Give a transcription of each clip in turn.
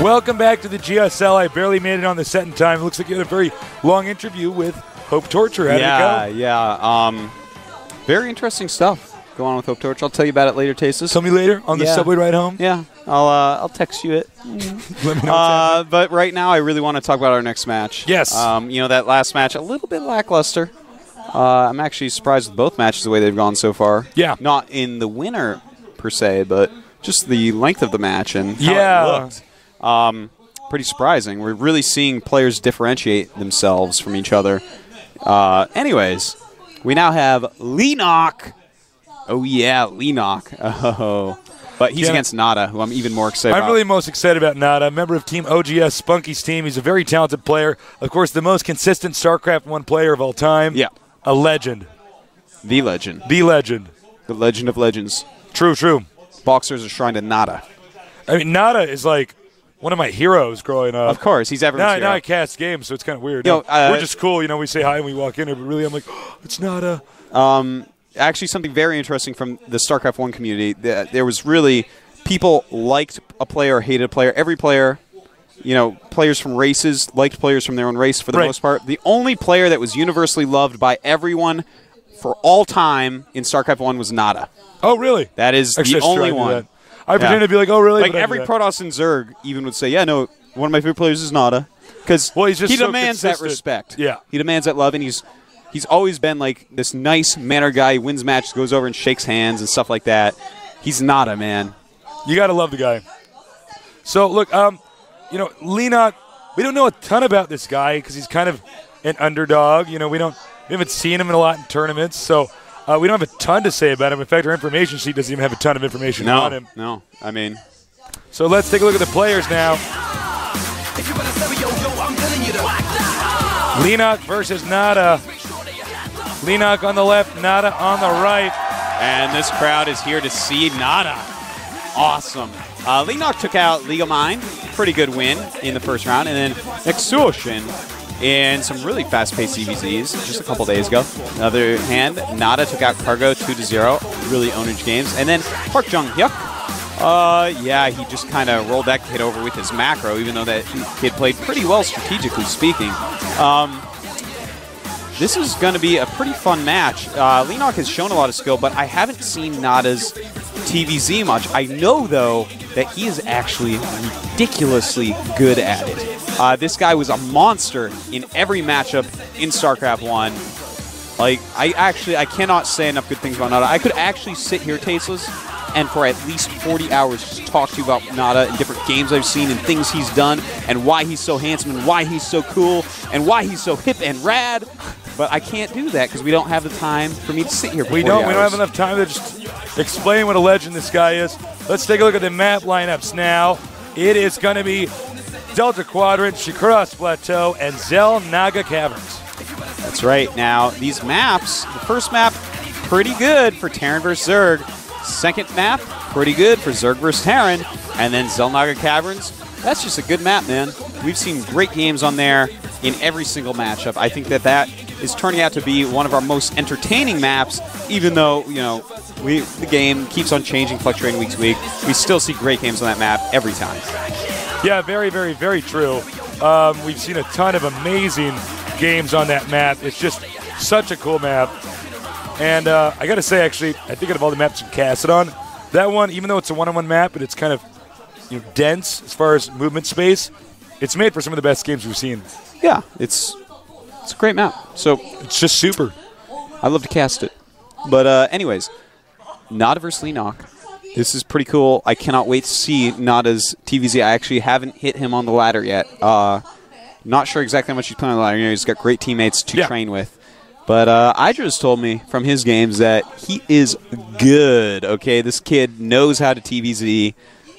Welcome back to the GSL. I barely made it on the set in time. It looks like you had a very long interview with Hope Torture. How did it go? Yeah. Very interesting stuff going on with Hope Torture. I'll tell you about it later, Tastes. Tell me later on the subway ride home? Yeah. I'll text you it. Let me know but right now, I really want to talk about our next match. Yes. You know, that last match, a little bit lackluster. I'm actually surprised with both matches the way they've gone so far. Yeah. Not in the winner, per se, but just the length of the match and how it looked. Pretty surprising. We're really seeing players differentiate themselves from each other. Anyways, we now have Leenock. Oh, yeah, Leenock. Oh. But he's against NaDa, who I'm even more excited about. I'm really most excited about NaDa, a member of Team OGS, Spunky's team. He's a very talented player. Of course, the most consistent StarCraft I player of all time. Yeah. A legend. The legend. The legend. The legend of legends. True, true. Boxers are shrine to NaDa. I mean, NaDa is like one of my heroes growing up. Of course, he's everyone's hero. Now I cast games, so it's kind of weird. You know, we're just cool. You know, we say hi and we walk in, but really I'm like, oh, it's NaDa. Actually, something very interesting from the StarCraft I community, there was really people liked a player or hated a player. Every player, you know, players from races liked players from their own race for the most part. The only player that was universally loved by everyone for all time in StarCraft I was NaDa. Oh, really? That is the only one. I pretend to be like, oh, really? Like every Protoss and Zerg even would say, yeah, no, one of my favorite players is NaDa. Because he demands that respect. Yeah. He demands that love, and he's always been like this nice manner guy. He wins matches, goes over and shakes hands and stuff like that. He's NaDa, man. You got to love the guy. So, look, you know, Leenock, we don't know a ton about this guy because he's kind of an underdog. You know, we haven't seen him in a lot in tournaments, so we don't have a ton to say about him. In fact, our information sheet doesn't even have a ton of information on him. No, I mean. So let's take a look at the players now. Leenock versus NaDa. Leenock on the left, NaDa on the right. And this crowd is here to see NaDa. Awesome. Leenock took out League of Mind. Pretty good win in the first round. And then Exhaustion in some really fast-paced CVZs just a couple days ago. On the other hand, NaDa took out Cargo 2-0. Really ownage games. And then Park Jung-hyuk. Yeah, he just kind of rolled that kid over with his macro, even though that kid played pretty well strategically speaking. This is going to be a pretty fun match. Leenock has shown a lot of skill, but I haven't seen NaDa's TVZ much. I know, though, that he is actually ridiculously good at it. This guy was a monster in every matchup in StarCraft I. Like, I cannot say enough good things about NaDa. I could actually sit here, Tasteless, and for at least 40 hours just talk to you about NaDa and different games I've seen and things he's done and why he's so handsome and why he's so cool and why he's so hip and rad. But I can't do that because we don't have the time for me to sit here for 40 hours. We don't have enough time to just explain what a legend this guy is. Let's take a look at the map lineups now. It is going to be Delta Quadrant, Shikuras Plateau, and Naga Caverns. That's right. Now, these maps, the first map, pretty good for Terran versus Zerg. Second map, pretty good for Zerg versus Terran. And then Naga Caverns, that's just a good map, man. We've seen great games on there in every single matchup. I think that is turning out to be one of our most entertaining maps, even though, you know, the game keeps on changing, fluctuating week to week. We still see great games on that map every time. Yeah, very, very, very true. We've seen a ton of amazing games on that map. It's just such a cool map. And I got to say, actually, I think out of all the maps you cast it on, that one, even though it's a one-on-one map, but it's kind of dense as far as movement space, it's made for some of the best games we've seen. Yeah, it's a great map. So it's just super. I love to cast it. But anyways, NaDa versus Leenock. This is pretty cool. I cannot wait to see NaDa's TVZ. I actually haven't hit him on the ladder yet. Not sure exactly how much he's playing on the ladder. He's got great teammates to train with. But Idra's told me from his games that he is good, okay? This kid knows how to TVZ.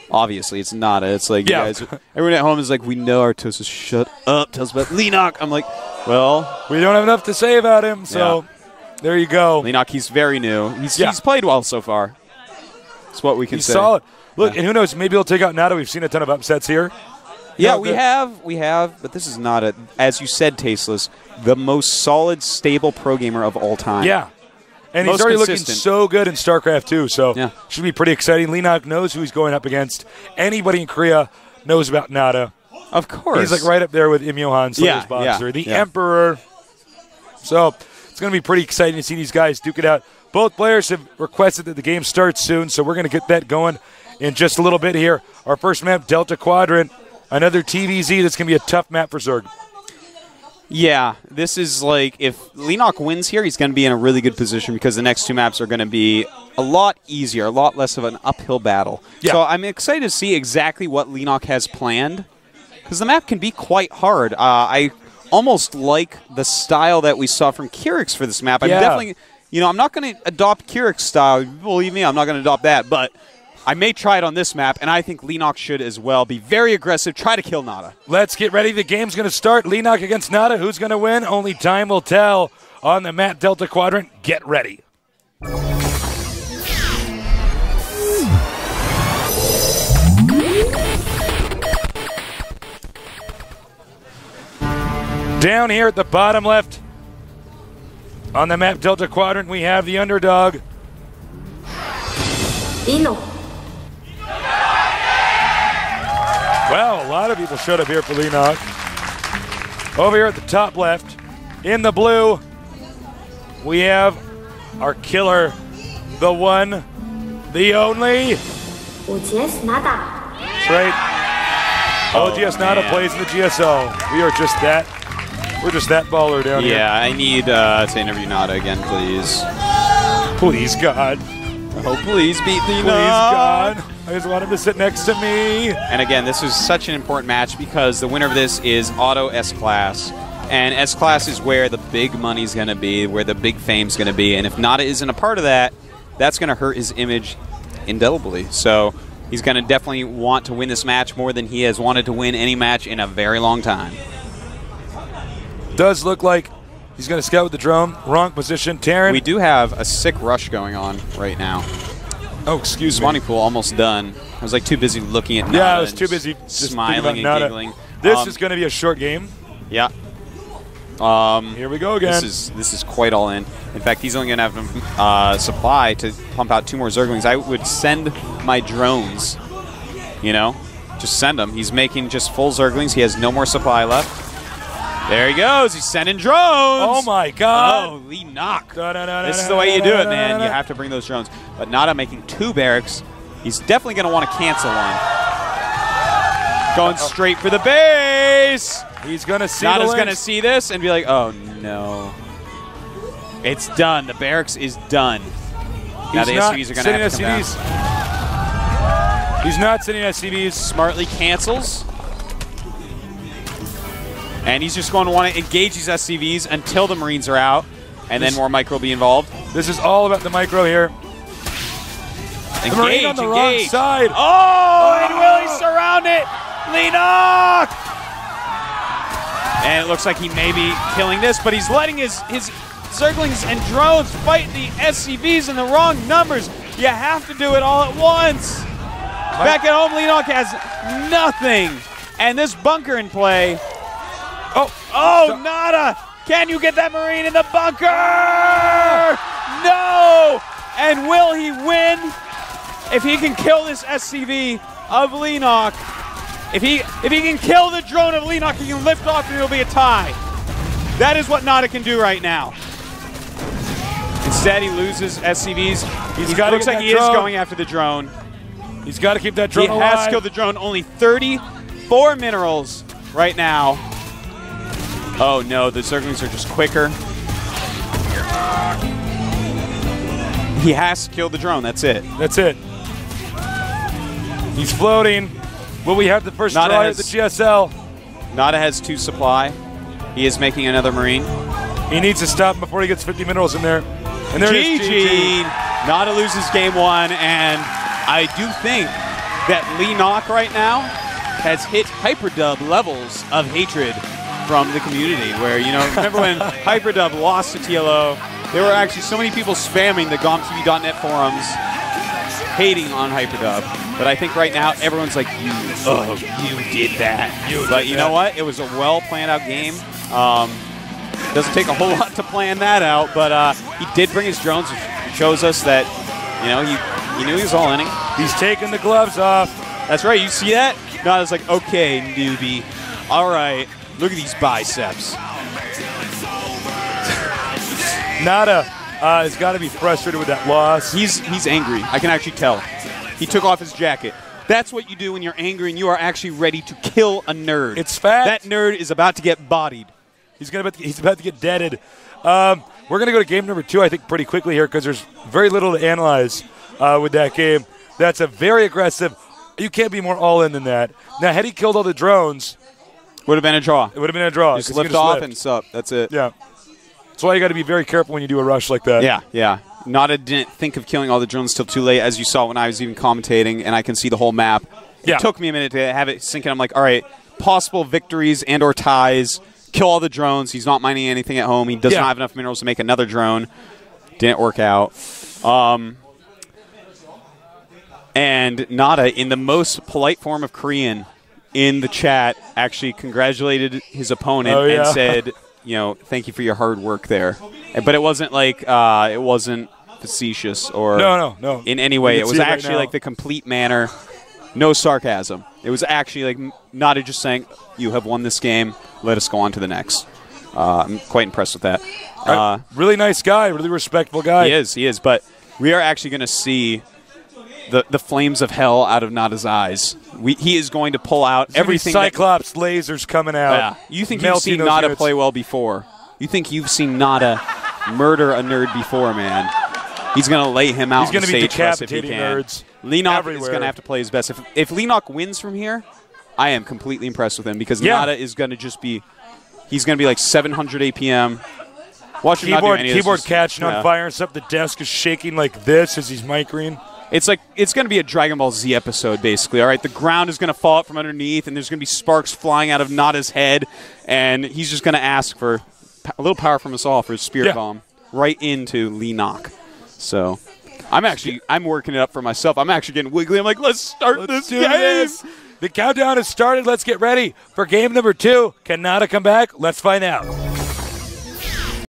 Obviously, it's NaDa. It's like, you guys, everyone at home is like, we know our Toast. Shut up. Tell us about Leenock. I'm like, well. We don't have enough to say about him, so there you go. Leenock, he's very new. He's played well so far. That's what we can say. He's solid. Look, and who knows, maybe he'll take out NaDa. We've seen a ton of upsets here. Yeah, we have, but this is not as you said, Tasteless, the most solid, stable pro gamer of all time. Yeah. And he's already looking so good in StarCraft II, so should be pretty exciting. Leenock knows who he's going up against. Anybody in Korea knows about NaDa. Of course. He's like right up there with Im Johan, Slayer's Boxer, the Emperor. So it's going to be pretty exciting to see these guys duke it out. Both players have requested that the game starts soon, so we're going to get that going in just a little bit here. Our first map, Delta Quadrant, another TVZ. That's going to be a tough map for Zerg. Yeah, this is like, if Leenock wins here, he's going to be in a really good position because the next two maps are going to be a lot easier, a lot less of an uphill battle. Yeah. So I'm excited to see exactly what Leenock has planned because the map can be quite hard. I almost like the style that we saw from Kirik's for this map. I'm definitely, I'm not going to adopt Kirik's style. Believe me, I'm not going to adopt that, but I may try it on this map, and I think Leenock should as well. Be very aggressive, try to kill NaDa. Let's get ready. The game's going to start. Leenock against NaDa. Who's going to win? Only time will tell on the map Delta Quadrant. Get ready. Down here at the bottom left on the map Delta Quadrant, we have the underdog. Leenock. Well, a lot of people showed up here for Leenock. Over here at the top left, in the blue, we have our killer, the one, the only. OGS NaDa. That's right. OGS NaDa plays in the GSL. We are just that. We're just that baller down here. Yeah, I need to interview NaDa again, please. Please, God. Oh, please beat Leenock. Please, God. I just want him to sit next to me. And again, this is such an important match because the winner of this is Auto S-Class. And S-Class is where the big money's going to be, where the big fame's going to be. And if NaDa isn't a part of that, that's going to hurt his image indelibly. So he's going to definitely want to win this match more than he has wanted to win any match in a very long time. Does look like he's going to scout with the drone. Wrong position. Terran. We do have a sick rush going on right now. Oh, excuse me. Spawning pool almost done. I was like too busy looking at NaDa. Yeah, I was too busy just smiling and giggling. This is going to be a short game. Yeah. Here we go again. This is quite all in. In fact, he's only going to have supply to pump out 2 more Zerglings. I would send my drones. Just send them. He's making just full Zerglings. He has no more supply left. There he goes. He's sending drones. Oh, my God. Oh, Leenock. This is the way you do it, man. You have to bring those drones. But NaDa making 2 barracks. He's definitely going to want to cancel one. Going straight for the base. He's going to see NaDa's going to see this and be like, oh, no. It's done. The barracks is done. Now the SCVs are going to have to come down. He's not sending SCVs. Smartly cancels. And he's just going to want to engage these SCVs until the Marines are out, and then more micro will be involved. This is all about the micro here. Engage, the Marine on the wrong side. Oh, and will he surround it? Leenock! And it looks like he may be killing this, but he's letting his Zerglings and drones fight the SCVs in the wrong numbers. You have to do it all at once. Back at home, Leenock has nothing. And this bunker in play. Oh, NaDa! Can you get that Marine in the bunker? No! And will he win? If he can kill this SCV of Leenock, if he can kill the drone of Leenock, he can lift off and it'll be a tie. That is what NaDa can do right now. Instead, he loses SCVs. It looks like he is going after the drone. He's got to keep that drone alive. He has killed the drone. Only 34 minerals right now. Oh no, the Zerglings are just quicker. He has to kill the drone, that's it. That's it. He's floating. Will we have the first try at the GSL? NaDa has 2 supply. He is making another Marine. He needs to stop before he gets 50 minerals in there. And there it is, GG. NaDa loses game 1, and I do think that Leenock right now has hit Hyperdub levels of hatred from the community, where, remember when Hyperdub lost to TLO, there were actually so many people spamming the GOMTV.net forums hating on Hyperdub. But I think right now everyone's like, you did that. But you know what? It was a well-planned out game. Doesn't take a whole lot to plan that out, but he did bring his drones, which shows us that, he knew he was all inning. He's taking the gloves off. That's right. You see that? NaDa's like, okay, newbie. All right, look at these biceps. NaDa has got to be frustrated with that loss. He's angry. I can actually tell. He took off his jacket. That's what you do when you're angry and you are actually ready to kill a nerd. It's fact. That nerd is about to get bodied. He's about to get deaded. We're going to go to game number 2, I think, pretty quickly here because there's very little to analyze with that game. That's a very aggressive. You can't be more all-in than that. Now, had he killed all the drones, would have been a draw. It would have been a draw. Just lift off and sup. That's it. Yeah. That's why you got to be very careful when you do a rush like that. Yeah, yeah. NaDa didn't think of killing all the drones till too late, as you saw when I was even commentating, and I can see the whole map. It took me a minute to have it sink in. I'm like, all right, possible victories and or ties. Kill all the drones. He's not mining anything at home. He does not have enough minerals to make another drone. Didn't work out. And NaDa, in the most polite form of Korean in the chat, actually congratulated his opponent and said, you know, thank you for your hard work there. But it wasn't like, it wasn't facetious or no. in any way. It was actually like the complete manner. No sarcasm. It was actually like NaDa just saying, you have won this game. Let us go on to the next. I'm quite impressed with that. Really nice guy. Really respectful guy. He is. But we are actually going to see the flames of hell out of NaDa's eyes. He is going to pull out everything. Cyclops lasers coming out. Yeah. You think you've seen NaDa play well before. You think you've seen NaDa murder a nerd before, man. He's going to lay him out. He's going to be decapitating nerds. Leenock is going to have to play his best. If Leenock wins from here, I am completely impressed with him because NaDa is going to just be, he's going to be like 700 APM. Watch him not do any of this. Keyboard catching on fire and stuff. The desk is shaking like this as he's micring. It's like it's going to be a Dragon Ball Z episode, basically. All right, the ground is going to fall out from underneath, and there's going to be sparks flying out of NaDa's head, and he's just going to ask for a little power from us all for his Spirit Bomb right into Leenock. So I'm working it up for myself. I'm actually getting wiggly. I'm like, let's start this game. The countdown has started. Let's get ready for game number 2. Can NaDa come back? Let's find out.